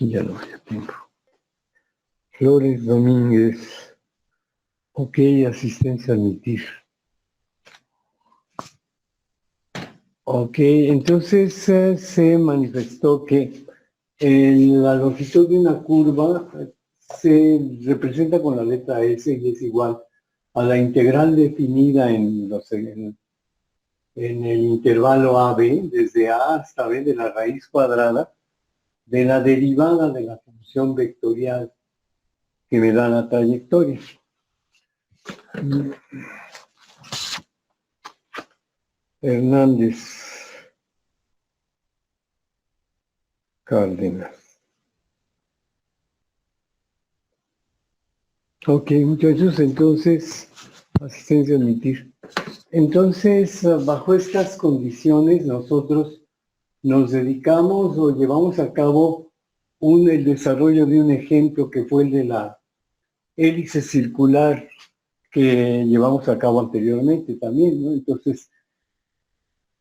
Ya no había tiempo. Flores Domínguez. Ok, asistencia a admitir. Ok, entonces se manifestó que la longitud de una curva se representa con la letra S y es igual a la integral definida en el intervalo AB, desde A hasta B de la raíz cuadrada, de la derivada de la función vectorial que me da la trayectoria. Hernández Cárdenas. Ok, muchachos, entonces, asistencia a admitir. Entonces, bajo estas condiciones, nosotros nos dedicamos o llevamos a cabo el desarrollo de un ejemplo que fue el de la hélice circular que llevamos a cabo anteriormente también, ¿no? Entonces,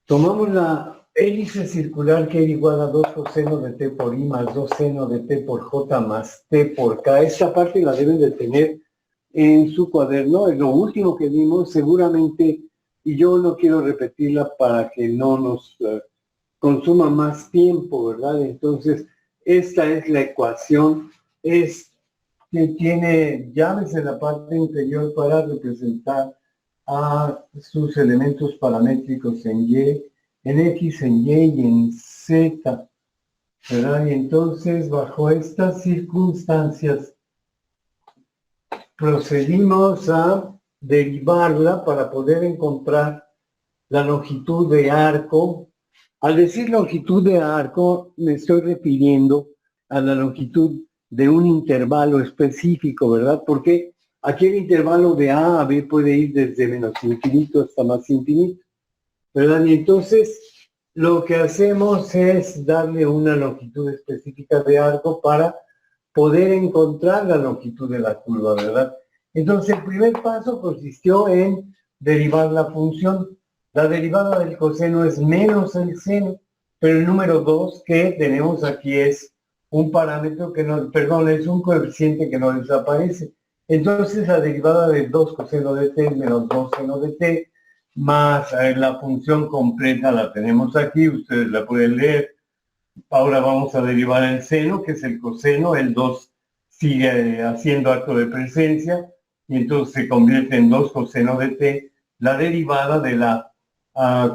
tomamos la hélice circular que era igual a 2 coseno de t por i más 2 seno de t por j más t por k. Esta parte la deben de tener en su cuaderno, es lo último que vimos seguramente, y yo no quiero repetirla para que no nos consuma más tiempo, ¿verdad? Entonces, esta es la ecuación, que tiene llaves en la parte inferior para representar a sus elementos paramétricos en Y, en X, en Y y en Z, ¿verdad? Y entonces, bajo estas circunstancias, procedimos a derivarla para poder encontrar la longitud de arco. Al decir longitud de arco, me estoy refiriendo a la longitud de un intervalo específico, ¿verdad? Porque aquí el intervalo de A a B puede ir desde menos infinito hasta más infinito, ¿verdad? Y entonces lo que hacemos es darle una longitud específica de arco para poder encontrar la longitud de la curva, ¿verdad? Entonces el primer paso consistió en derivar la función. La derivada del coseno es menos el seno, pero el número 2 que tenemos aquí es un parámetro que no, perdón, es un coeficiente que no desaparece. Entonces la derivada de 2 coseno de t menos 2 seno de t, más la función completa la tenemos aquí, ustedes la pueden leer. Ahora vamos a derivar el seno, que es el coseno, el 2 sigue haciendo acto de presencia, y entonces se convierte en 2 coseno de t, la derivada de la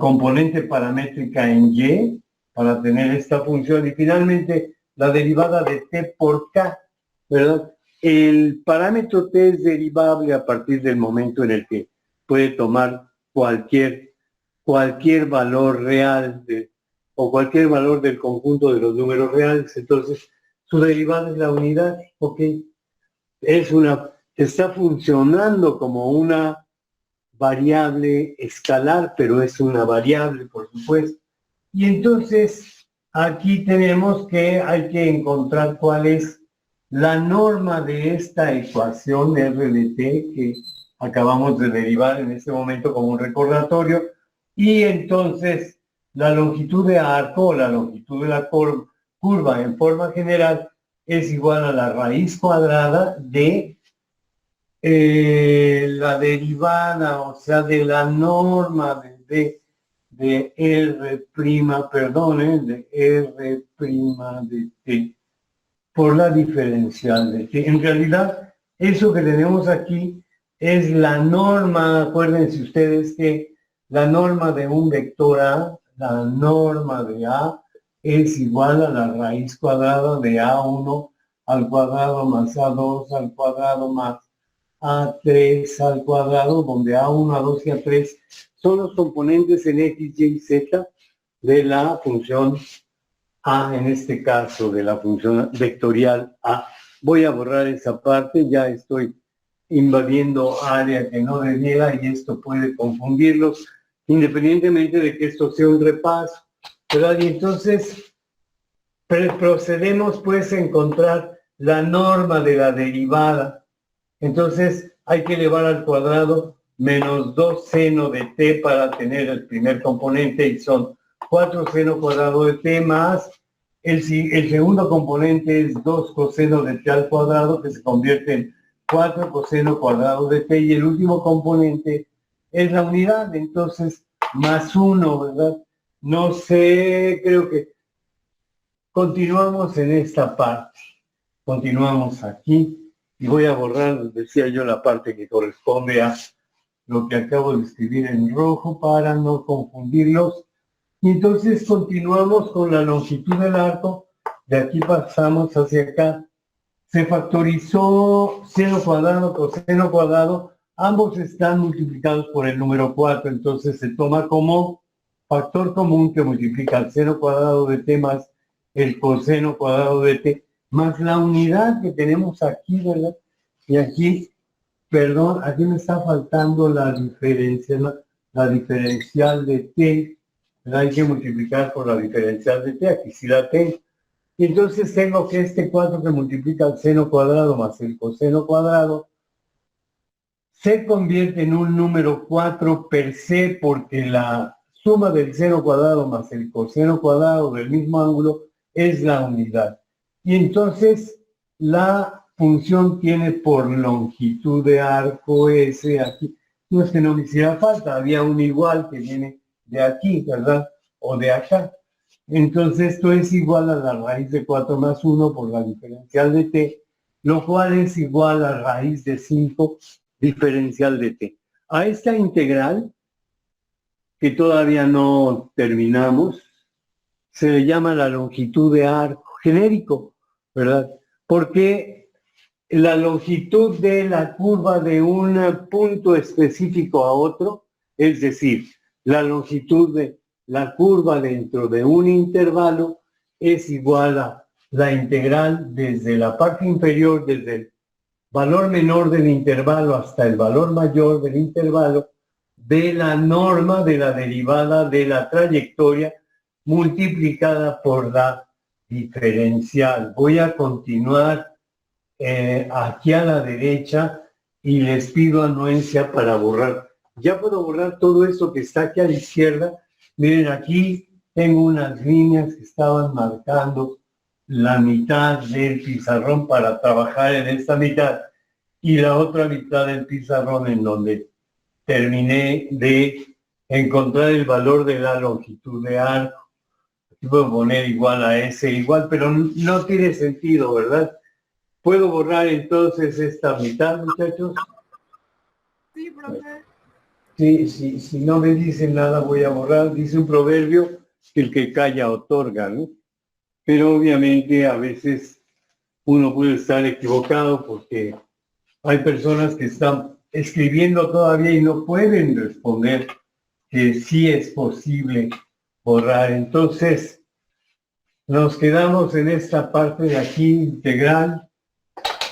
componente paramétrica en y, para tener esta función, y finalmente la derivada de t por k, ¿verdad? El parámetro t es derivable a partir del momento en el que puede tomar cualquier valor real o cualquier valor del conjunto de los números reales. Entonces, su derivada es la unidad, ¿ok? Está funcionando como una variable escalar, pero es una variable, por supuesto. Y entonces, aquí tenemos que hay que encontrar cuál es la norma de esta ecuación R de t que acabamos de derivar en este momento como un recordatorio. Y entonces, la longitud de arco o la longitud de la curva en forma general es igual a la raíz cuadrada de la derivada, o sea, de la norma de R', perdón, de R' de t por la diferencial de t. En realidad, eso que tenemos aquí es la norma, acuérdense ustedes que la norma de un vector A, la norma de A es igual a la raíz cuadrada de A1 al cuadrado más A2 al cuadrado más A3 al cuadrado, donde A1, A2 y A3 son los componentes en X, Y y Z de la función A, en este caso de la función vectorial A. Voy a borrar esa parte, ya estoy invadiendo área que no debiera y esto puede confundirlos, independientemente de que esto sea un repaso, ¿verdad? Y entonces procedemos pues a encontrar la norma de la derivada. Entonces hay que elevar al cuadrado menos 2 seno de t para tener el primer componente y son 4 seno cuadrado de t más El segundo componente es 2 coseno de t al cuadrado, que se convierte en 4 coseno cuadrado de t, y el último componente es la unidad, entonces más 1, ¿verdad? No sé, creo que continuamos en esta parte. Continuamos aquí y voy a borrar, decía yo, la parte que corresponde a lo que acabo de escribir en rojo para no confundirlos. Y entonces continuamos con la longitud del arco. De aquí pasamos hacia acá. Se factorizó seno cuadrado, coseno cuadrado. Ambos están multiplicados por el número 4. Entonces se toma como factor común que multiplica el seno cuadrado de t más el coseno cuadrado de t, más la unidad que tenemos aquí, ¿verdad? Y aquí, perdón, aquí me está faltando la diferencia, la diferencial de t, ¿verdad? Hay que multiplicar por la diferencial de t, aquí sí la tengo. Y entonces tengo que este 4 que multiplica el seno cuadrado más el coseno cuadrado se convierte en un número 4 per se, porque la suma del seno cuadrado más el coseno cuadrado del mismo ángulo es la unidad. Y entonces la función tiene por longitud de arco S aquí. No es que no me hiciera falta, había un igual que viene de aquí, ¿verdad? O de acá. Entonces esto es igual a la raíz de 4 más 1 por la diferencial de t, lo cual es igual a raíz de 5 diferencial de t. A esta integral, que todavía no terminamos, se le llama la longitud de arco genérico, ¿verdad? Porque la longitud de la curva de un punto específico a otro, es decir, la longitud de la curva dentro de un intervalo es igual a la integral desde la parte inferior, desde el valor menor del intervalo hasta el valor mayor del intervalo, de la norma de la derivada de la trayectoria multiplicada por la diferencial. Voy a continuar aquí a la derecha y les pido anuencia para borrar. Ya puedo borrar todo esto que está aquí a la izquierda. Miren, aquí tengo unas líneas que estaban marcando la mitad del pizarrón para trabajar en esta mitad y la otra mitad del pizarrón en donde terminé de encontrar el valor de la longitud de arco. Aquí puedo poner igual a S igual, pero no tiene sentido, ¿verdad? ¿Puedo borrar entonces esta mitad, muchachos? Sí, profe. Sí, si no me dicen nada voy a borrar. Dice un proverbio que el que calla otorga, ¿no? Pero obviamente a veces uno puede estar equivocado porque hay personas que están escribiendo todavía y no pueden responder que sí es posible borrar. Entonces, nos quedamos en esta parte de aquí integral.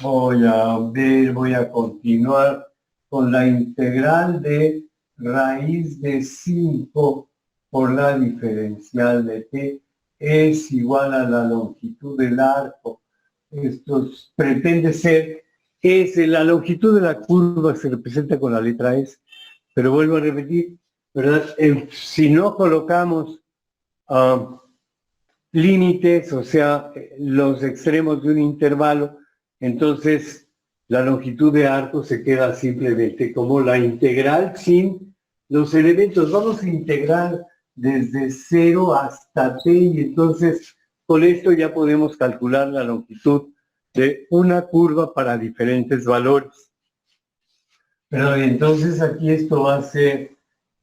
Voy a continuar con la integral de raíz de 5 por la diferencial de t es igual a la longitud del arco. Esto pretende ser la longitud de la curva se representa con la letra S, pero vuelvo a repetir, ¿verdad? Si no colocamos límites, o sea, los extremos de un intervalo, entonces la longitud de arco se queda simplemente como la integral sin los elementos. Vamos a integrar desde 0 hasta t y entonces con esto ya podemos calcular la longitud de una curva para diferentes valores. Pero entonces aquí esto va a ser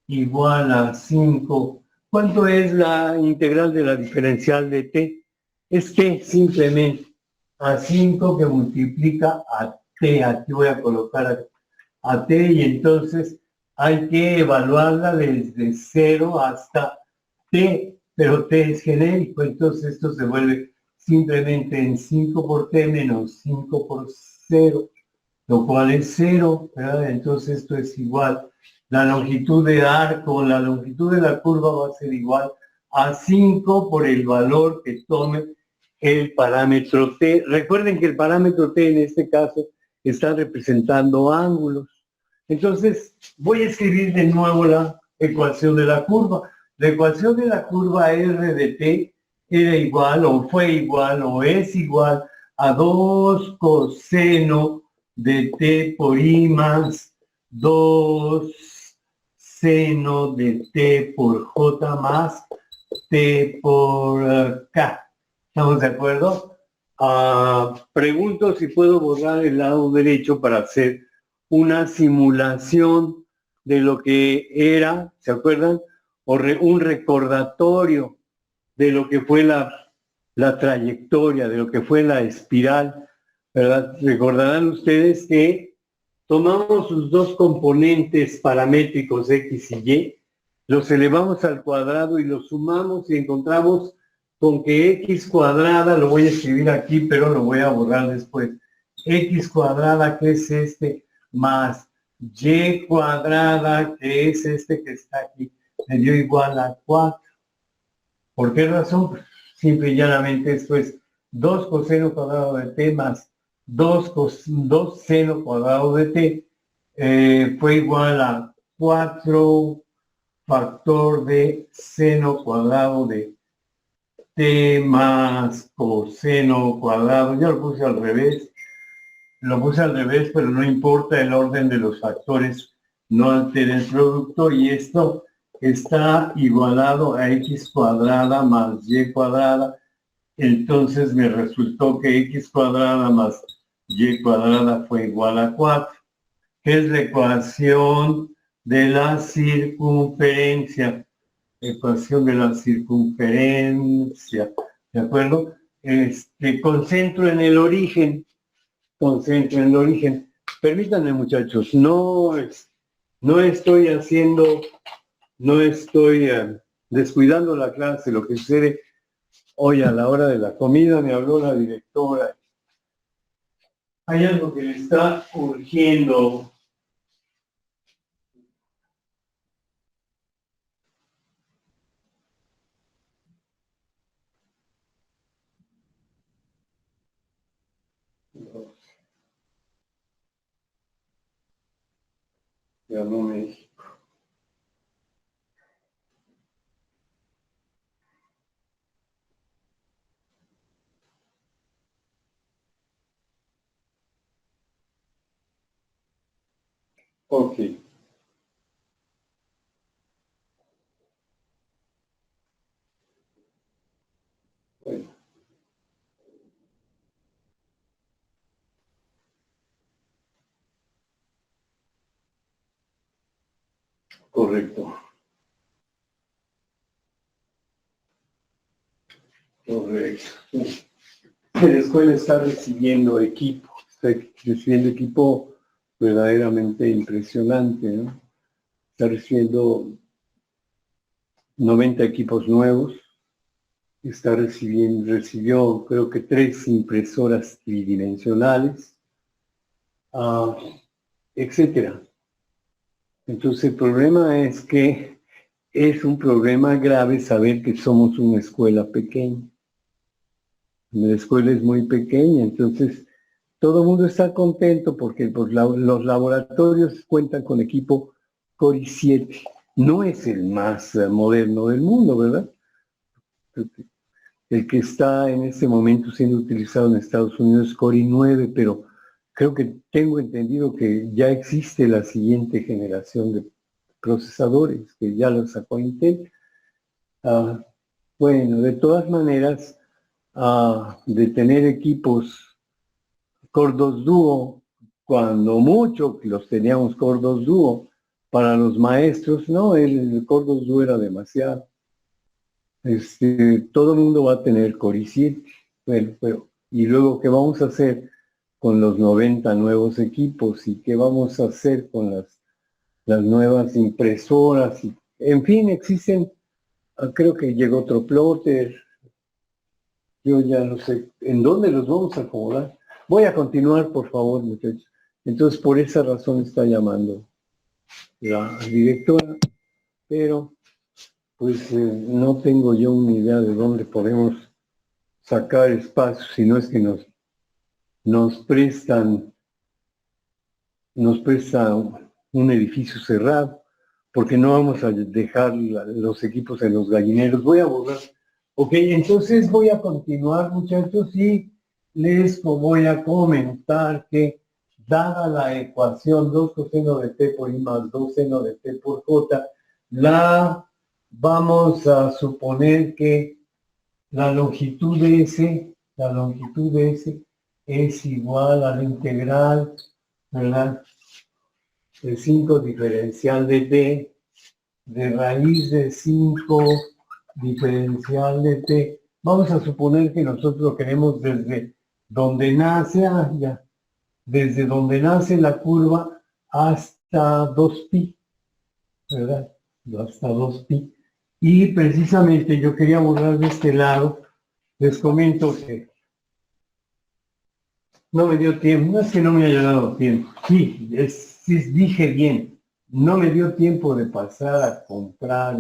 igual a 5. ¿Cuánto es la integral de la diferencial de t? Es t simplemente a 5 que multiplica a t. Aquí voy a colocar a t y entonces hay que evaluarla desde 0 hasta t, pero t es genérico, entonces esto se vuelve simplemente en 5 por t menos 5 por 0, lo cual es 0, ¿verdad? Entonces esto es igual. La longitud de arco, la longitud de la curva va a ser igual a 5 por el valor que tome el parámetro t. Recuerden que el parámetro t en este caso está representando ángulos. Entonces voy a escribir de nuevo la ecuación de la curva. La ecuación de la curva r de t era igual o fue igual o es igual a 2 coseno de t por i más 2 seno de t por j más t por k. ¿Estamos de acuerdo? Pregunto si puedo borrar el lado derecho para hacer una simulación de lo que era, ¿se acuerdan? Un recordatorio de lo que fue la trayectoria, de lo que fue la espiral, ¿verdad? Recordarán ustedes que tomamos sus dos componentes paramétricos x y y, los elevamos al cuadrado y los sumamos y encontramos con que x cuadrada, lo voy a escribir aquí, pero lo voy a borrar después, x cuadrada, que es este, más y cuadrada, que es este que está aquí, me dio igual a 4. ¿Por qué razón? Simple y llanamente esto es 2 coseno cuadrado de t más 2 seno cuadrado de t fue igual a 4 factor de seno cuadrado de t más coseno cuadrado. Ya lo puse al revés, pero no importa, el orden de los factores no altera el producto y esto está igualado a x cuadrada más y cuadrada. Entonces me resultó que x cuadrada más y cuadrada fue igual a 4, que es la ecuación de la circunferencia. Ecuación de la circunferencia, ¿de acuerdo? Concentro en el origen. Permítanme, muchachos, no estoy descuidando la clase. Lo que sucede hoy a la hora de la comida, me habló la directora. Hay algo que le está urgiendo. Ya no me... Ok. Bueno. Correcto. Correcto. La escuela está recibiendo equipo, verdaderamente impresionante, ¿no? Está recibiendo 90 equipos nuevos, recibió creo que 3 impresoras tridimensionales, etcétera. Entonces el problema es que es un problema grave saber que somos una escuela pequeña. La escuela es muy pequeña, entonces todo el mundo está contento porque pues, los laboratorios cuentan con equipo Core i7. No es el más moderno del mundo, ¿verdad? El que está en este momento siendo utilizado en Estados Unidos es Core i9, pero creo que tengo entendido que ya existe la siguiente generación de procesadores, que ya lo sacó Intel. Bueno, de todas maneras, de tener equipos Core 2 Duo, cuando mucho los teníamos Core 2 Duo, para los maestros, no, el Core 2 Duo era demasiado. Todo el mundo va a tener Core i7. Bueno, y luego, ¿qué vamos a hacer con los 90 nuevos equipos? ¿Y qué vamos a hacer con las nuevas impresoras? En fin, existen, creo que llegó otro plotter. Yo ya no sé en dónde los vamos a acomodar. Voy a continuar, por favor, muchachos. Entonces, por esa razón está llamando la directora, pero pues no tengo yo una idea de dónde podemos sacar espacio, si no es que nos prestan un edificio cerrado, porque no vamos a dejar los equipos en los gallineros. Voy a borrar Ok, entonces voy a continuar, muchachos, y les voy a comentar que dada la ecuación 2 coseno de t por i más 2 seno de t por j, vamos a suponer que la longitud de S es igual a la integral, ¿verdad? De 5 diferencial de t, de raíz de 5 diferencial de t. Vamos a suponer que nosotros lo queremos desde donde nace, desde donde nace la curva hasta 2pi, ¿verdad? Hasta 2pi. Y precisamente yo quería borrar de este lado, les comento que no me dio tiempo, no es que no me haya dado tiempo, sí, dije bien, no me dio tiempo de pasar a comprar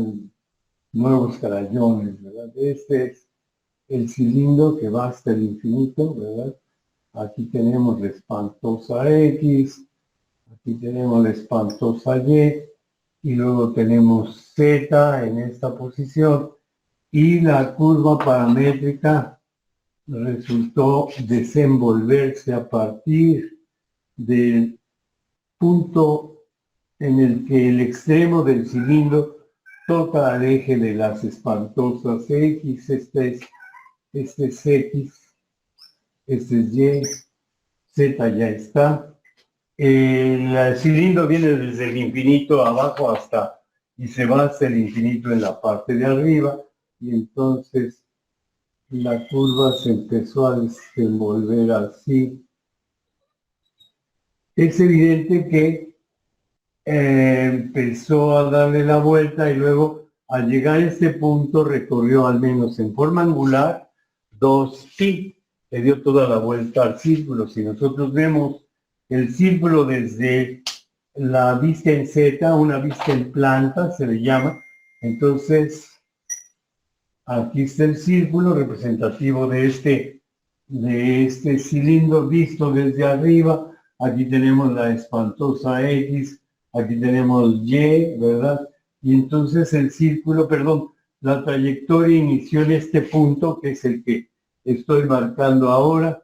nuevos crayones, ¿verdad? Este es el cilindro que va hasta el infinito, ¿verdad? Aquí tenemos la espantosa X, aquí tenemos la espantosa y luego tenemos Z en esta posición, y la curva paramétrica resultó desenvolverse a partir del punto en el que el extremo del cilindro toca al eje de las espantosas X. Este es X, este es Y, Z ya está. El cilindro viene desde el infinito abajo y se va hasta el infinito en la parte de arriba, y entonces la curva se empezó a desenvolver así. Es evidente que empezó a darle la vuelta y luego al llegar a este punto recorrió, al menos en forma angular, 2pi, le dio toda la vuelta al círculo. Si nosotros vemos el círculo desde la vista en Z, una vista en planta se le llama, entonces aquí está el círculo representativo de este cilindro visto desde arriba. Aquí tenemos la espantosa X, aquí tenemos Y, ¿verdad? Y entonces el círculo, perdón, la trayectoria inició en este punto, que es el que estoy marcando ahora,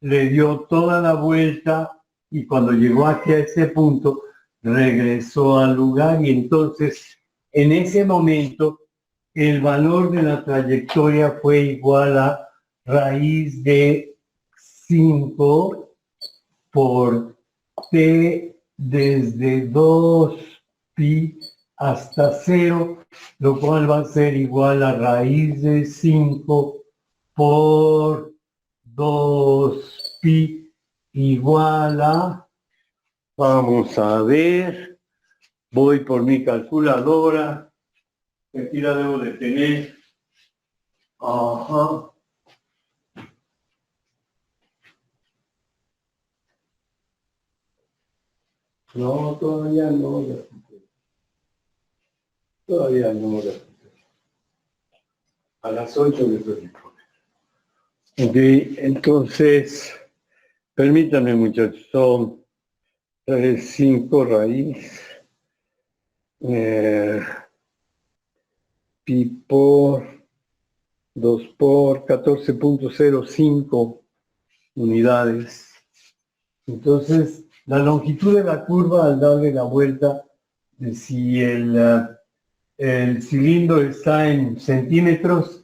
le dio toda la vuelta y cuando llegó aquí a ese punto, regresó al lugar, y entonces en ese momento el valor de la trayectoria fue igual a raíz de 5 por t desde 2pi hasta 0, lo cual va a ser igual a raíz de 5 por 2pi igual a, vamos a ver, voy por mi calculadora, aquí la debo de tener. Ajá. No, todavía no. Todavía no. A las 8 me estoy. Ok, entonces, permítanme, muchachos, son 5 raíz. Pi por 2 por 14.05 unidades. Entonces, la longitud de la curva al darle la vuelta, si el cilindro está en centímetros,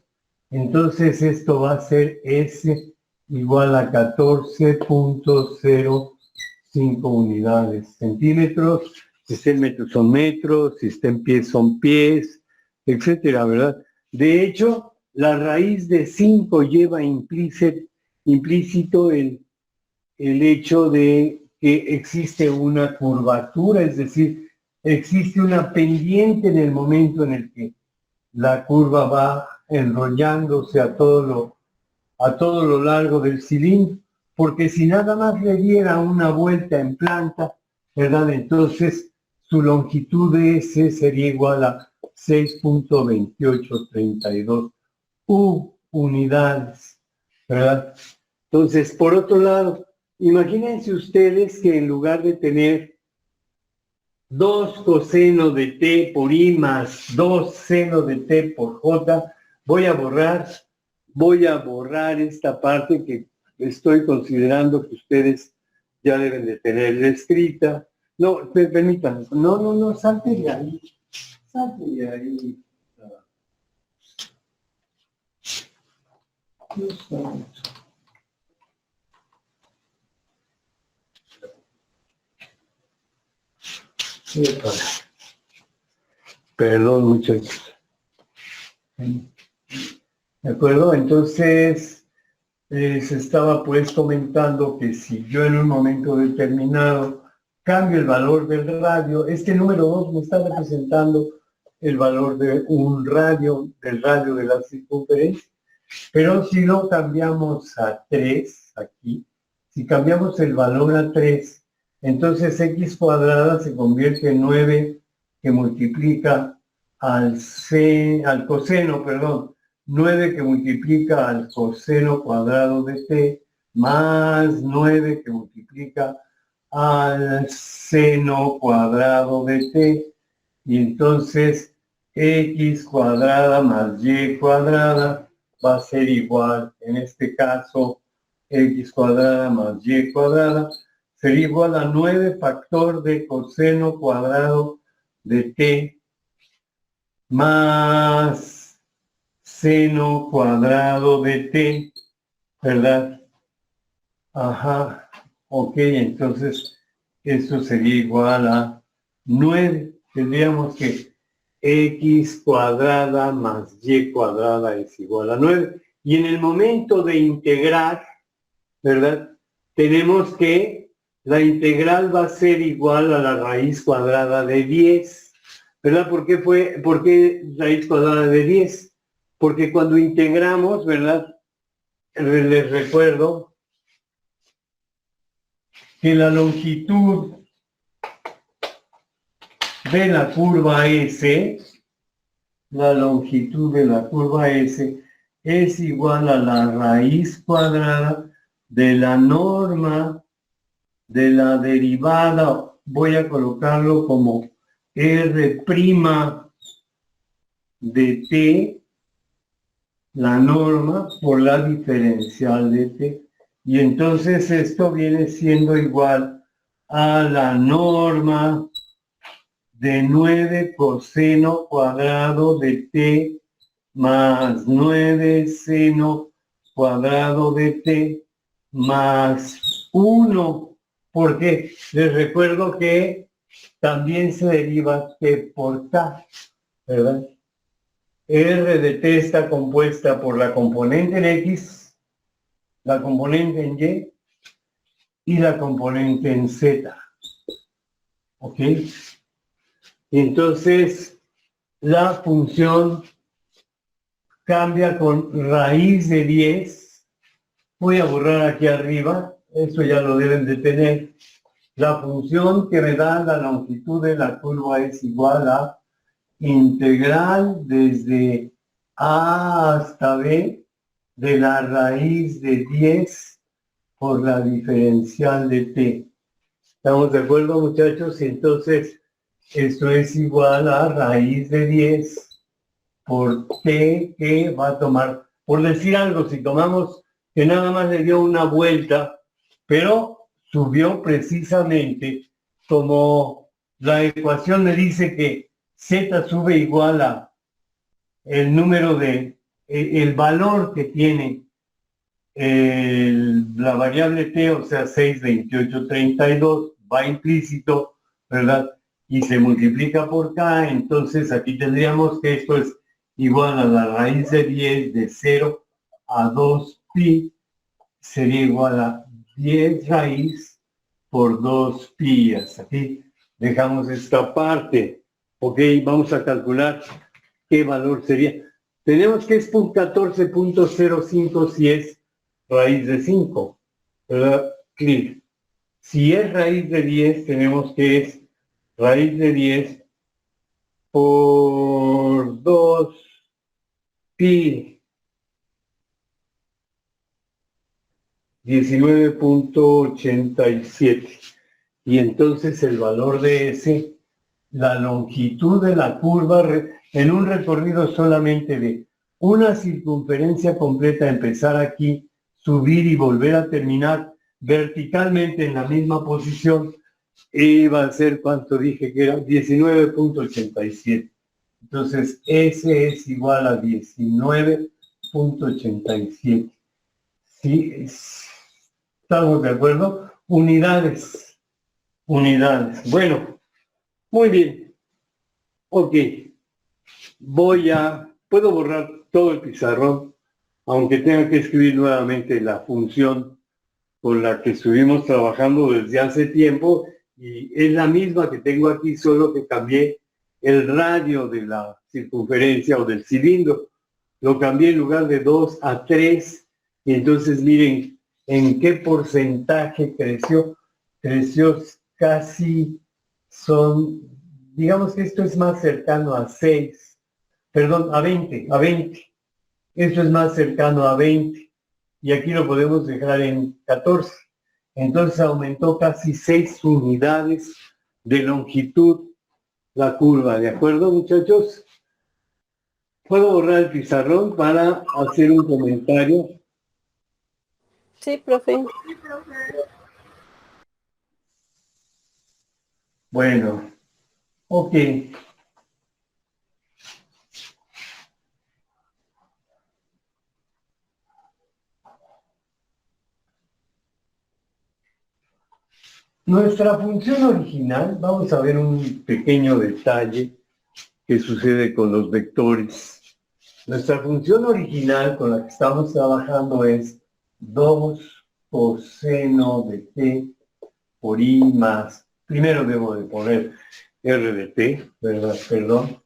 entonces esto va a ser S igual a 14.05 unidades. Centímetros, si está en metros son metros, si está en pies son pies, etcétera, ¿verdad? De hecho, la raíz de 5 lleva implícito el hecho de que existe una curvatura, es decir, existe una pendiente en el momento en el que la curva va enrollándose a todo lo largo del cilindro, porque si nada más le diera una vuelta en planta, ¿verdad? Entonces su longitud de S sería igual a 6.2832 unidades, ¿verdad? Entonces, por otro lado, imagínense ustedes que en lugar de tener 2 coseno de t por i más 2 seno de t por j, Voy a borrar esta parte que estoy considerando que ustedes ya deben de tener escrita. No, permítanme. No, salte de ahí. Salte de ahí. Perdón, muchachos. ¿De acuerdo? Entonces, se estaba pues comentando que si yo en un momento determinado cambio el valor del radio, este número 2 me está representando el valor de un radio, del radio de la circunferencia. Pero si lo cambiamos a 3, aquí, si cambiamos el valor a 3, entonces x cuadrada se convierte en 9 que multiplica al coseno, perdón, 9 que multiplica al coseno cuadrado de t, más 9 que multiplica al seno cuadrado de t, y entonces x cuadrada más y cuadrada va a ser igual, en este caso, x cuadrada más y cuadrada, sería igual a 9 factor de coseno cuadrado de t más seno cuadrado de t, ¿verdad? Ajá, ok, entonces esto sería igual a 9. Tendríamos que x cuadrada más y cuadrada es igual a 9. Y en el momento de integrar, ¿verdad? Tenemos que la integral va a ser igual a la raíz cuadrada de 10. ¿Verdad? ¿Por qué raíz cuadrada de 10? Porque cuando integramos, ¿verdad? Les recuerdo que la longitud de la curva S, es igual a la raíz cuadrada de la norma de la derivada. Voy a colocarlo como R' de t, la norma por la diferencial de t. Y entonces esto viene siendo igual a la norma de 9 coseno cuadrado de t más 9 seno cuadrado de t más 1. Porque les recuerdo que también se deriva t por k, ¿verdad? R de t está compuesta por la componente en x, la componente en y y la componente en z. ¿Ok? Entonces, la función cambia con raíz de 10. Voy a borrar aquí arriba, eso ya lo deben de tener. La función que me da la longitud de la curva es igual a integral desde A hasta B de la raíz de 10 por la diferencial de t. ¿Estamos de acuerdo, muchachos? Y entonces, esto es igual a raíz de 10 por t que va a tomar, por decir algo, si tomamos que nada más le dio una vuelta, pero subió precisamente como la ecuación me dice que z sube igual a el número de, el valor que tiene la variable t, o sea, 6, 28, 32, va implícito, ¿verdad? Y se multiplica por k, entonces aquí tendríamos que esto es igual a la raíz de 10 de 0 a 2pi, sería igual a 10 raíz por 2pi. Hasta aquí dejamos esta parte. Ok, vamos a calcular qué valor sería. Tenemos que es 14.05 si es raíz de 5, ¿verdad? Clic. Si es raíz de 10, tenemos que es raíz de 10 por 2pi, 19.87. Y entonces el valor de S, la longitud de la curva, en un recorrido solamente de una circunferencia completa, empezar aquí, subir y volver a terminar verticalmente en la misma posición, iba a ser, ¿cuánto dije que era? 19.87. Entonces, S es igual a 19.87. ¿Sí? ¿Estamos de acuerdo? Unidades. Unidades. Bueno, muy bien. Ok. Puedo borrar todo el pizarrón, aunque tenga que escribir nuevamente la función con la que estuvimos trabajando desde hace tiempo, y es la misma que tengo aquí, solo que cambié el radio de la circunferencia o del cilindro. Lo cambié en lugar de 2 a 3, y entonces miren en qué porcentaje creció. Creció casi, digamos que esto es más cercano a 6, perdón, a 20. Esto es más cercano a 20. Y aquí lo podemos dejar en 14. Entonces aumentó casi 6 unidades de longitud la curva. ¿De acuerdo, muchachos? ¿Puedo borrar el pizarrón para hacer un comentario? Sí, profe. Sí, profe. Bueno, ok. Nuestra función original, vamos a ver un pequeño detalle que sucede con los vectores. Nuestra función original con la que estamos trabajando es 2 coseno de t por i más, primero debo de poner r de t, ¿verdad? Perdón.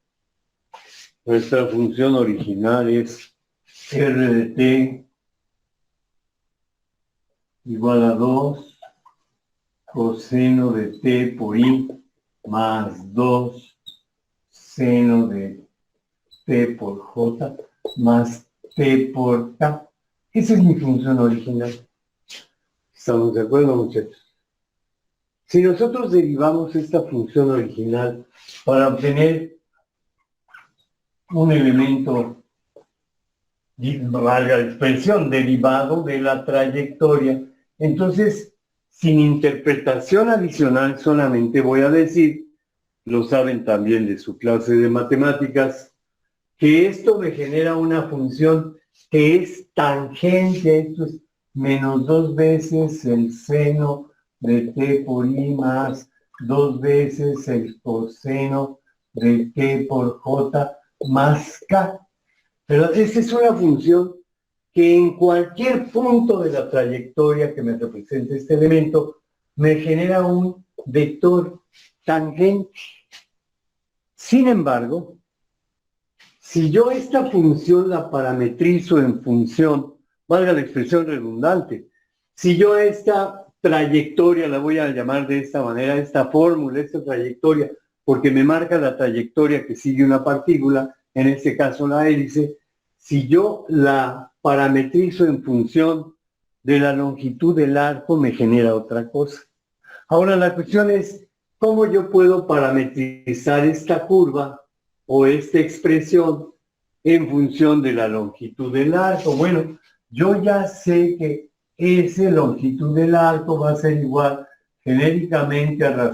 Nuestra función original es r de t igual a 2 coseno de t por i más 2 seno de t por j más t por k. Esa es mi función original. ¿Estamos de acuerdo, muchachos? Si nosotros derivamos esta función original para obtener un elemento, valga la expresión, derivado de la trayectoria, entonces, sin interpretación adicional, solamente voy a decir, lo saben también de su clase de matemáticas, que esto me genera una función que es tangente, esto es menos 2 veces el seno de t por i más 2 veces el coseno de t por j más k. Pero esa es una función que en cualquier punto de la trayectoria que me represente este elemento, me genera un vector tangente. Sin embargo, si yo esta función la parametrizo en función, valga la expresión redundante, si yo esta trayectoria la voy a llamar de esta manera, esta fórmula, esta trayectoria, porque me marca la trayectoria que sigue una partícula, en este caso la hélice, si yo la parametrizo en función de la longitud del arco, me genera otra cosa. Ahora la cuestión es, ¿cómo yo puedo parametrizar esta curva o esta expresión en función de la longitud del arco? Bueno, yo ya sé que esa longitud del arco va a ser igual genéricamente a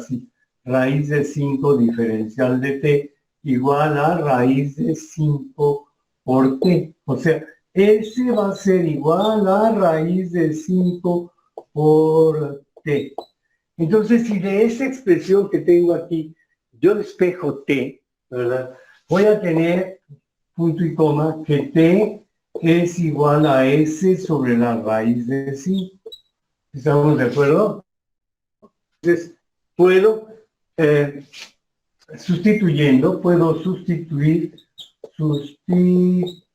raíz de 5 diferencial de t igual a raíz de 5 por t. O sea, ese va a ser igual a raíz de 5 por t. Entonces, si de esa expresión que tengo aquí, yo despejo t, ¿verdad? Voy a tener, punto y coma, que t es igual a s sobre la raíz de 5. ¿Estamos de acuerdo? Entonces, puedo, puedo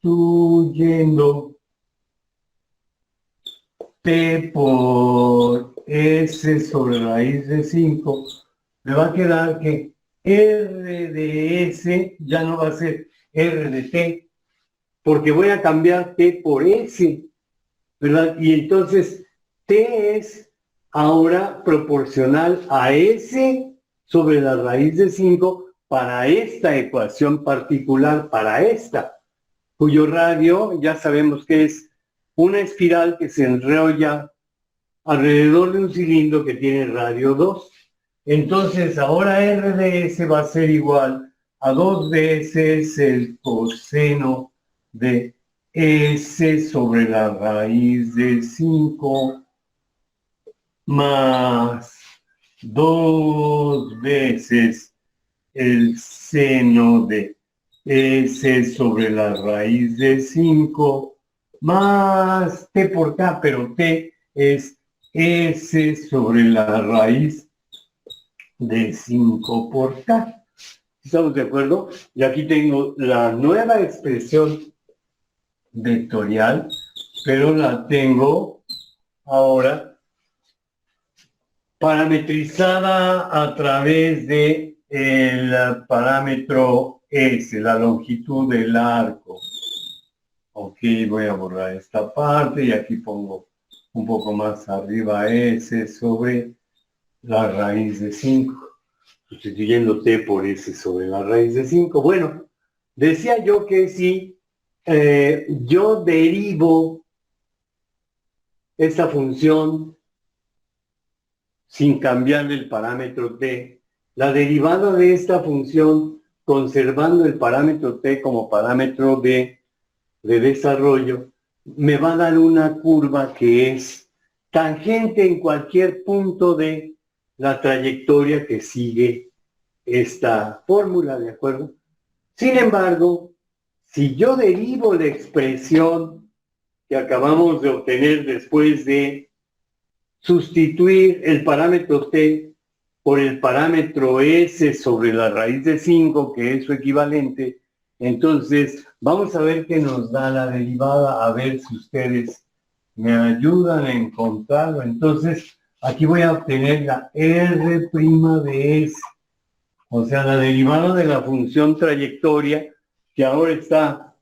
sustituyendo t por s sobre raíz de 5, me va a quedar que r de s ya no va a ser r de t, porque voy a cambiar t por s, ¿verdad? Y entonces t es ahora proporcional a s sobre la raíz de 5 para esta ecuación particular, para esta. cuyo radio ya sabemos que es una espiral que se enrolla alrededor de un cilindro que tiene radio 2. Entonces ahora R de S va a ser igual a 2 veces el coseno de S sobre la raíz de 5 más 2 veces el seno de S sobre la raíz de 5 más T por K, pero T es S sobre la raíz de 5 por K. ¿Estamos de acuerdo? Y aquí tengo la nueva expresión vectorial, pero la tengo ahora parametrizada a través de el parámetro S, la longitud del arco. Ok, voy a borrar esta parte y aquí pongo un poco más arriba S sobre la raíz de 5, sustituyendo T por S sobre la raíz de 5. Bueno, decía yo que si yo derivo esta función sin cambiarle el parámetro T, la derivada de esta función, conservando el parámetro T como parámetro de desarrollo, me va a dar una curva que es tangente en cualquier punto de la trayectoria que sigue esta fórmula, ¿de acuerdo? Sin embargo, si yo derivo la expresión que acabamos de obtener después de sustituir el parámetro T por el parámetro S sobre la raíz de 5, que es su equivalente, entonces vamos a ver qué nos da la derivada, a ver si ustedes me ayudan a encontrarlo. Entonces, aquí voy a obtener la R' de S, o sea, la derivada de la función trayectoria, que ahora está,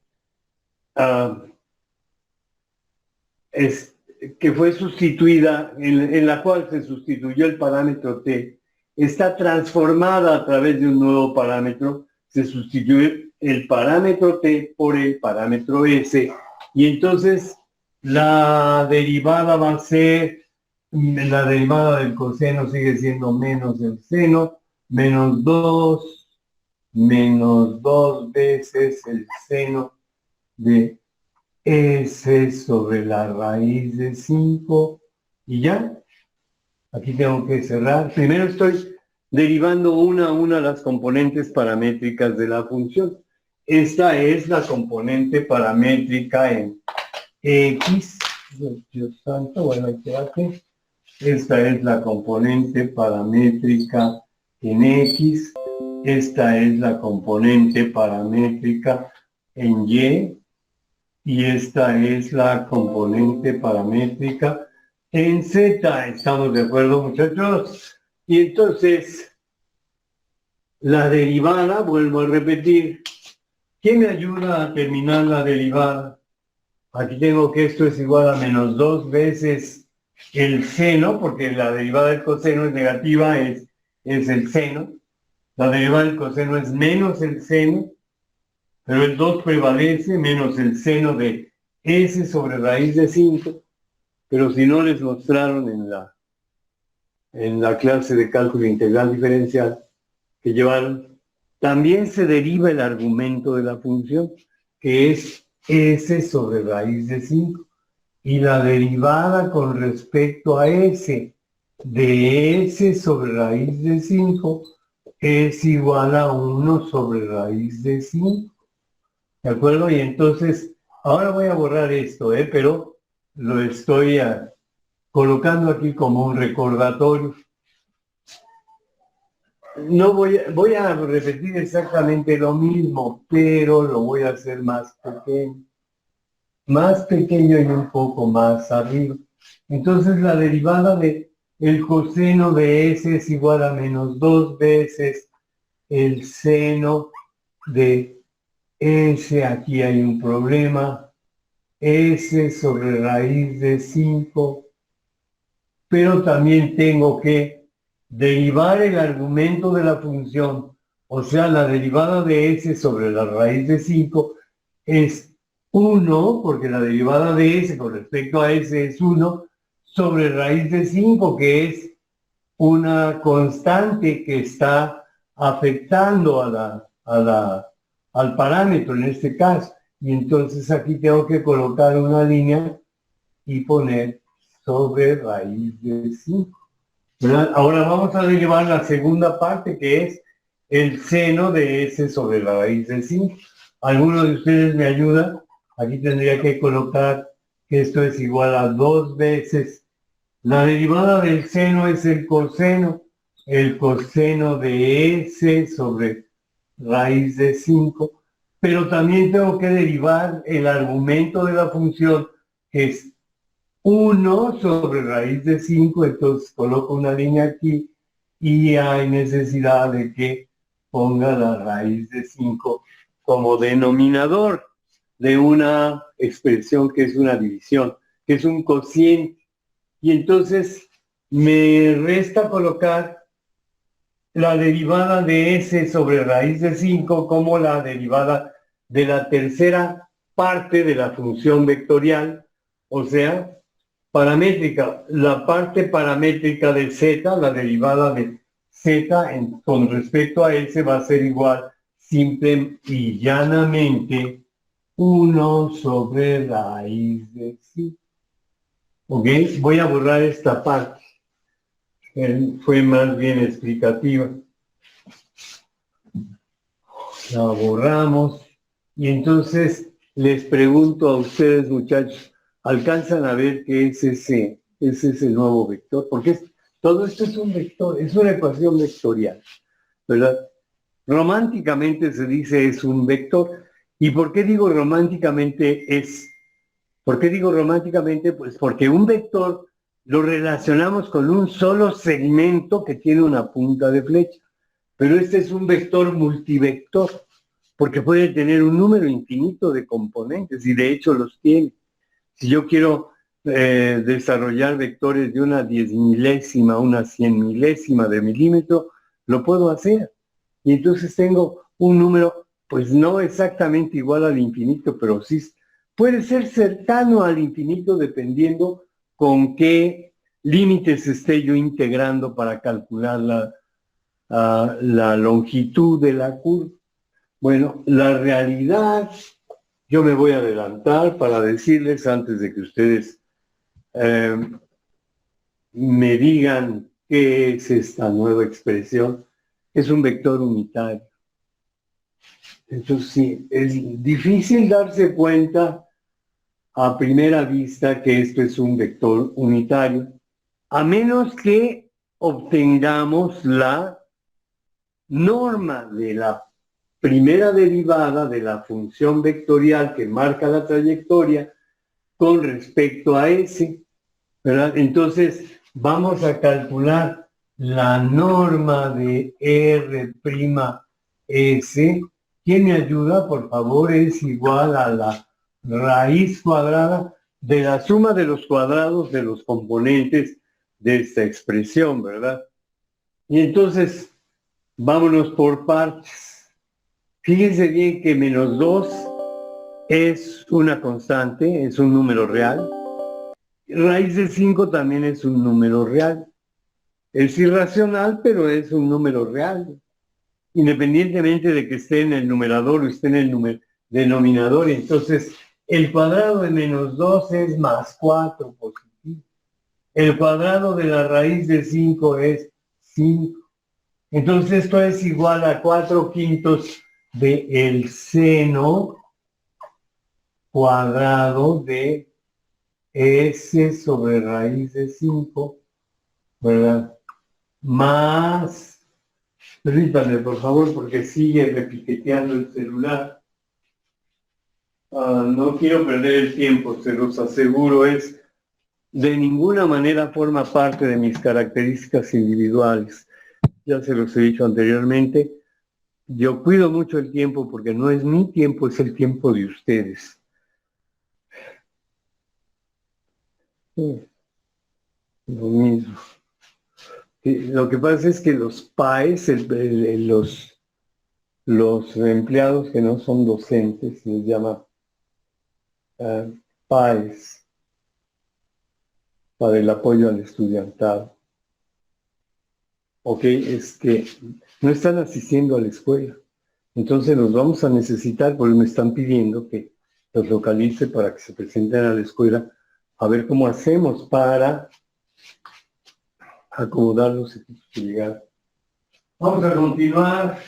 que fue sustituida, en la cual se sustituyó el parámetro T, está transformada a través de un nuevo parámetro, se sustituye el parámetro T por el parámetro S, y entonces la derivada va a ser, la derivada del coseno sigue siendo menos el seno, menos 2 veces el seno de S sobre la raíz de 5, y ya, aquí tengo que cerrar. Primero estoy derivando una a una las componentes paramétricas de la función. Esta es la componente paramétrica en X. Dios santo, bueno, ahí quédate. Esta es la componente paramétrica en X. Esta es la componente paramétrica en Y. Y esta es la componente paramétrica en Z. ¿Estamos de acuerdo, muchachos? Y entonces, la derivada, vuelvo a repetir, ¿qué me ayuda a terminar la derivada? Aquí tengo que esto es igual a menos 2 veces el seno, porque la derivada del coseno es negativa, es el seno. La derivada del coseno es menos el seno, pero el 2 prevalece, menos el seno de S sobre raíz de 5. Pero si no les mostraron en la clase de cálculo integral diferencial que llevaron, también se deriva el argumento de la función, que es S sobre raíz de 5. Y la derivada con respecto a S de S sobre raíz de 5 es igual a 1 sobre raíz de 5. ¿De acuerdo? Y entonces, ahora voy a borrar esto, pero lo estoy colocando aquí como un recordatorio. No voy a repetir exactamente lo mismo, pero lo voy a hacer más pequeño. Más pequeño y un poco más arriba. Entonces la derivada de el coseno de S es igual a menos 2 veces el seno de S. Aquí hay un problema. S sobre raíz de 5. Pero también tengo que derivar el argumento de la función, o sea, la derivada de S sobre la raíz de 5 es 1, porque la derivada de S con respecto a S es 1, sobre raíz de 5, que es una constante que está afectando al parámetro en este caso. Y entonces aquí tengo que colocar una línea y poner sobre raíz de 5. ¿Verdad? Ahora vamos a derivar la segunda parte, que es el seno de S sobre la raíz de 5. ¿Alguno de ustedes me ayuda? Aquí tendría que colocar que esto es igual a 2 veces. La derivada del seno es el coseno de S sobre raíz de 5, pero también tengo que derivar el argumento de la función, que es 1 sobre raíz de 5, entonces coloco una línea aquí y hay necesidad de que ponga la raíz de 5 como denominador de una expresión que es una división, que es un cociente. Y entonces me resta colocar la derivada de S sobre raíz de 5 como la derivada de la tercera parte de la función vectorial, o sea, paramétrica. La parte paramétrica de Z, la derivada de Z con respecto a S va a ser igual simple y llanamente 1 sobre raíz de 5. ¿Ok? Voy a borrar esta parte. Fue más bien explicativa. La borramos. Y entonces les pregunto a ustedes, muchachos, ¿alcanzan a ver qué es ese nuevo vector? Porque todo esto es un vector, es una ecuación vectorial, ¿verdad? Románticamente se dice es un vector. ¿Y por qué digo románticamente es? ¿Por qué digo románticamente? Pues porque un vector lo relacionamos con un solo segmento que tiene una punta de flecha. Pero este es un vector multivector, porque puede tener un número infinito de componentes, y de hecho los tiene. Si yo quiero desarrollar vectores de una 10.000ª, una 100.000ª de milímetro, lo puedo hacer. Y entonces tengo un número, pues no exactamente igual al infinito, pero sí puede ser cercano al infinito dependiendo con qué límites esté yo integrando para calcular la longitud de la curva. Bueno, la realidad, yo me voy a adelantar para decirles antes de que ustedes me digan qué es esta nueva expresión. Es un vector unitario. Entonces sí, es difícil darse cuenta a primera vista que esto es un vector unitario, a menos que obtengamos la norma de la primera derivada de la función vectorial que marca la trayectoria con respecto a S, ¿verdad? Entonces vamos a calcular la norma de R'(S). ¿Quién me ayuda? Por favor, es igual a la raíz cuadrada de la suma de los cuadrados de los componentes de esta expresión, ¿verdad? Y entonces, vámonos por partes. Fíjense bien que -2 es una constante, es un número real. Raíz de 5 también es un número real. Es irracional, pero es un número real. Independientemente de que esté en el numerador o esté en el denominador. Entonces, el cuadrado de -2 es +4 positivo. El cuadrado de la raíz de 5 es 5. Entonces, esto es igual a 4/5 del seno cuadrado de S sobre raíz de 5, ¿verdad? Más, permítanme por favor, porque sigue repiqueteando el celular. No quiero perder el tiempo, se los aseguro, de ninguna manera forma parte de mis características individuales. Ya se los he dicho anteriormente, yo cuido mucho el tiempo porque no es mi tiempo, es el tiempo de ustedes. Lo mismo. Lo que pasa es que los PAES, los empleados que no son docentes, les llama PAES, para el apoyo al estudiantado. Ok, no están asistiendo a la escuela. Entonces los vamos a necesitar, porque me están pidiendo que los localice para que se presenten a la escuela, a ver cómo hacemos para acomodar los equipos que llegaron. Vamos a continuar.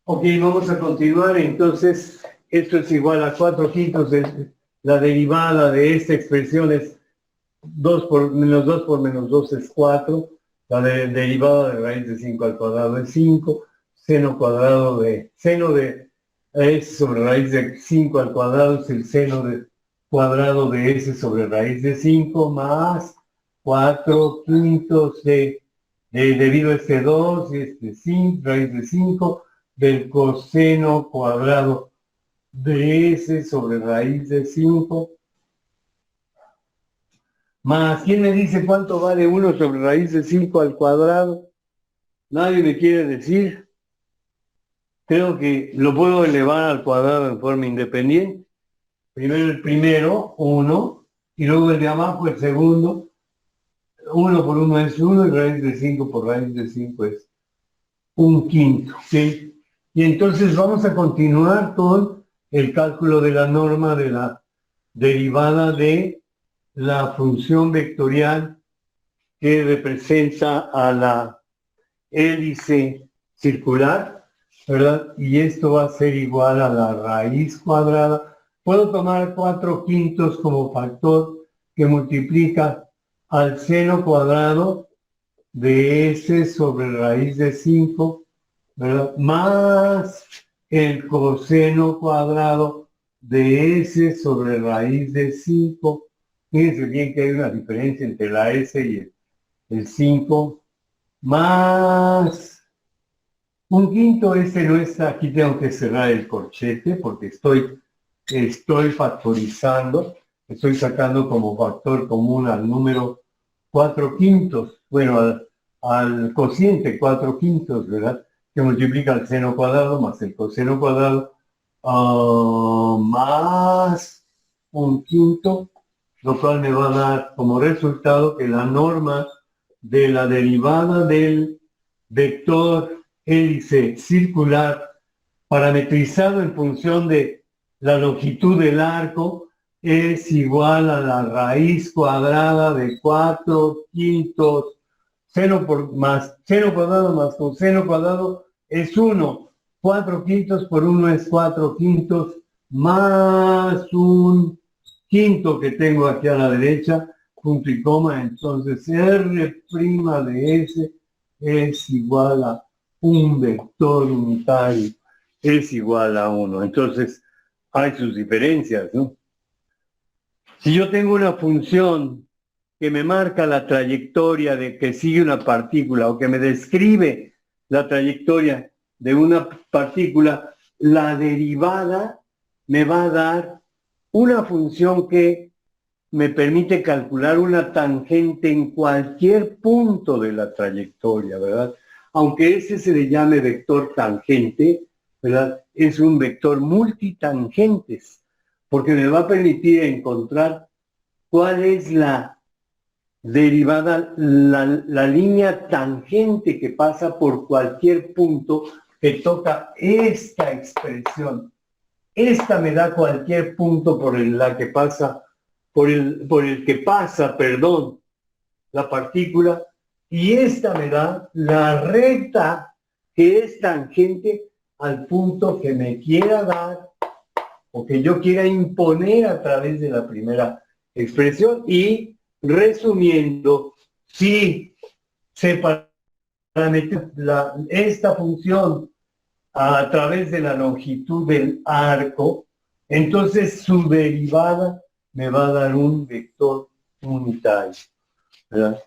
Ok, vamos a continuar. Entonces, esto es igual a 4/5 de la derivada de esta expresión es 2 por menos 2 por menos 2 es 4. La derivada de raíz de 5 al cuadrado es 5. Seno cuadrado de s sobre raíz de 5 al cuadrado es el seno cuadrado de s sobre raíz de 5 más 4/5 debido a este 2 y 5, raíz de 5 del coseno cuadrado de s sobre raíz de 5. Más, ¿quién me dice cuánto vale 1 sobre raíz de 5 al cuadrado? Nadie me quiere decir. Creo que lo puedo elevar al cuadrado en forma independiente. Primero el primero, 1, y luego el de abajo, el segundo. 1 por 1 es 1 y raíz de 5 por raíz de 5 es 1/5. ¿Sí? Y entonces vamos a continuar con el cálculo de la norma de la derivada de la función vectorial que representa a la hélice circular, ¿verdad? Y esto va a ser igual a la raíz cuadrada. Puedo tomar 4/5 como factor que multiplica al seno cuadrado de s sobre raíz de 5, ¿verdad? Más el coseno cuadrado de s sobre raíz de 5. Fíjense bien que hay una diferencia entre la s y el 5, más 1/5, este no está, aquí tengo que cerrar el corchete porque estoy factorizando, estoy sacando como factor común al número 4/5, bueno, al cociente 4/5, ¿verdad? Que multiplica el seno cuadrado más el coseno cuadrado, más 1/5, lo cual me va a dar como resultado que la norma de la derivada del vector hélice circular parametrizado en función de la longitud del arco es igual a la raíz cuadrada de 4/5. Seno cuadrado más coseno cuadrado es 1. 4/5 por 1 es 4/5 más 1/5 que tengo aquí a la derecha, punto y coma. Entonces R' de S es igual a un vector unitario, es igual a 1. Entonces hay sus diferencias, ¿no? Si yo tengo una función que me marca la trayectoria de que sigue una partícula o que me describe la trayectoria de una partícula, la derivada me va a dar una función que me permite calcular una tangente en cualquier punto de la trayectoria, ¿verdad? Aunque ese se le llame vector tangente, ¿verdad? Es un vector multitangentes, porque me va a permitir encontrar cuál es la derivada, la línea tangente que pasa por cualquier punto que toca esta expresión. Esta me da cualquier punto por el que pasa, perdón, la partícula, y esta me da la recta que es tangente al punto que me quiera dar o que yo quiera imponer a través de la primera expresión. Y resumiendo, si se parametriza esta función a través de la longitud del arco, entonces su derivada me va a dar un vector unitario, ¿verdad?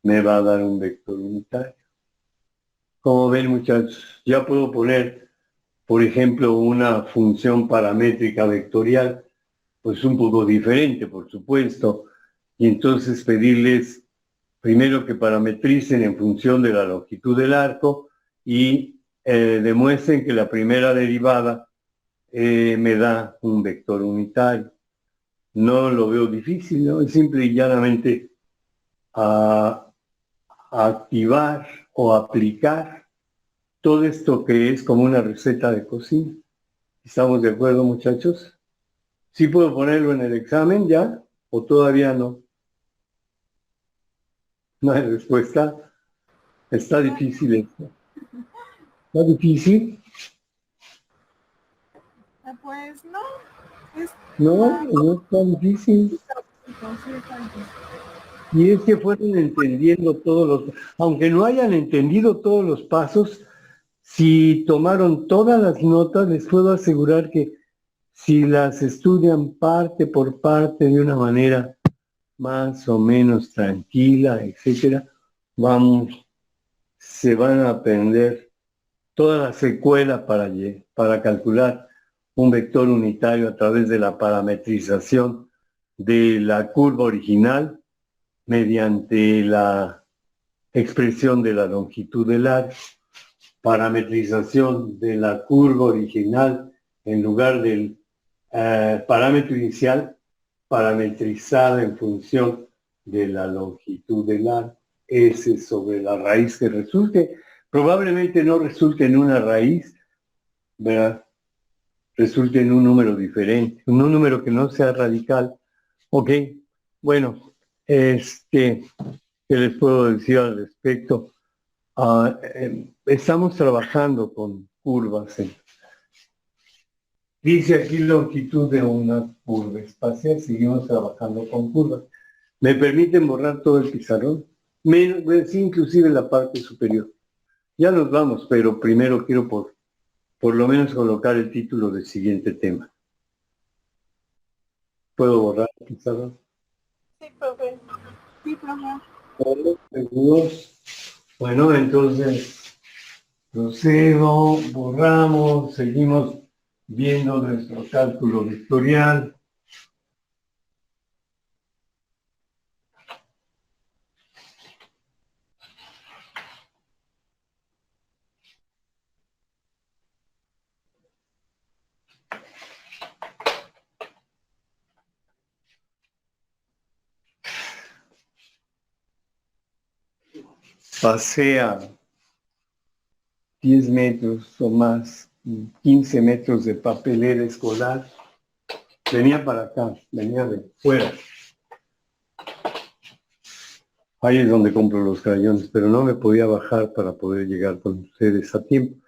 Me va a dar un vector unitario. Como ven, muchachos, ya puedo poner, por ejemplo, una función paramétrica vectorial, pues un poco diferente, por supuesto, y entonces pedirles primero que parametricen en función de la longitud del arco y demuestren que la primera derivada me da un vector unitario. No lo veo difícil, ¿no? Es simple y llanamente a activar o aplicar todo esto que es como una receta de cocina. ¿Estamos de acuerdo, muchachos? ¿Sí puedo ponerlo en el examen ya o todavía no? No hay respuesta. Está difícil esto. ¿Está difícil? Pues no, es No, no está difícil. sí, está difícil. Y es que fueron entendiendo todos los, aunque no hayan entendido todos los pasos, si tomaron todas las notas, les puedo asegurar que si las estudian parte por parte de una manera más o menos tranquila, etcétera, se van a aprender toda la secuela para calcular un vector unitario a través de la parametrización de la curva original mediante la expresión de la longitud del arco, parametrización de la curva original en lugar del parámetro inicial, parametrizada en función de la longitud del arco, S sobre la raíz que resulte. Probablemente no resulte en una raíz, ¿verdad? Resulte en un número diferente, un número que no sea radical. Ok, bueno, ¿qué les puedo decir al respecto? Estamos trabajando con curvas. Dice aquí longitud de una curva espacial, seguimos trabajando con curvas. ¿Me permiten borrar todo el pizarrón? Sí, inclusive la parte superior. Ya nos vamos, pero primero quiero por lo menos colocar el título del siguiente tema. ¿Puedo borrar el pizarrón? Sí, profe. Sí, profe. ¿Seguros? Bueno, entonces procedo, borramos, seguimos viendo nuestro cálculo vectorial. Pasé a 10 metros o más, 15 metros de papelera escolar. Venía para acá, venía de fuera. Ahí es donde compro los crayones, pero no me podía bajar para poder llegar con ustedes a tiempo.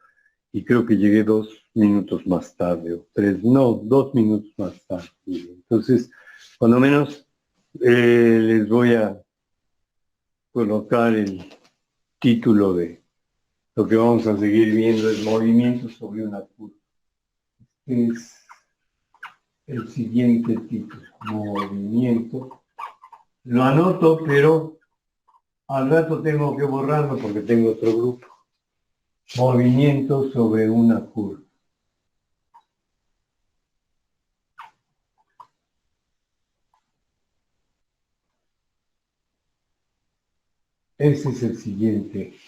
Y creo que llegué 2 minutos más tarde, o 3, no, 2 minutos más tarde. Entonces, cuando menos les voy a colocar el título de lo que vamos a seguir viendo, es movimiento sobre una curva. Es el siguiente título, movimiento. Lo anoto, pero al rato tengo que borrarlo porque tengo otro grupo. Movimiento sobre una curva. Ese es el siguiente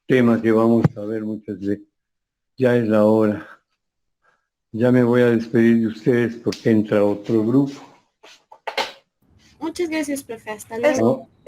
tema que vamos a ver muchas veces. Ya es la hora. Ya me voy a despedir de ustedes porque entra otro grupo. Muchas gracias, profe. Hasta luego. ¿No?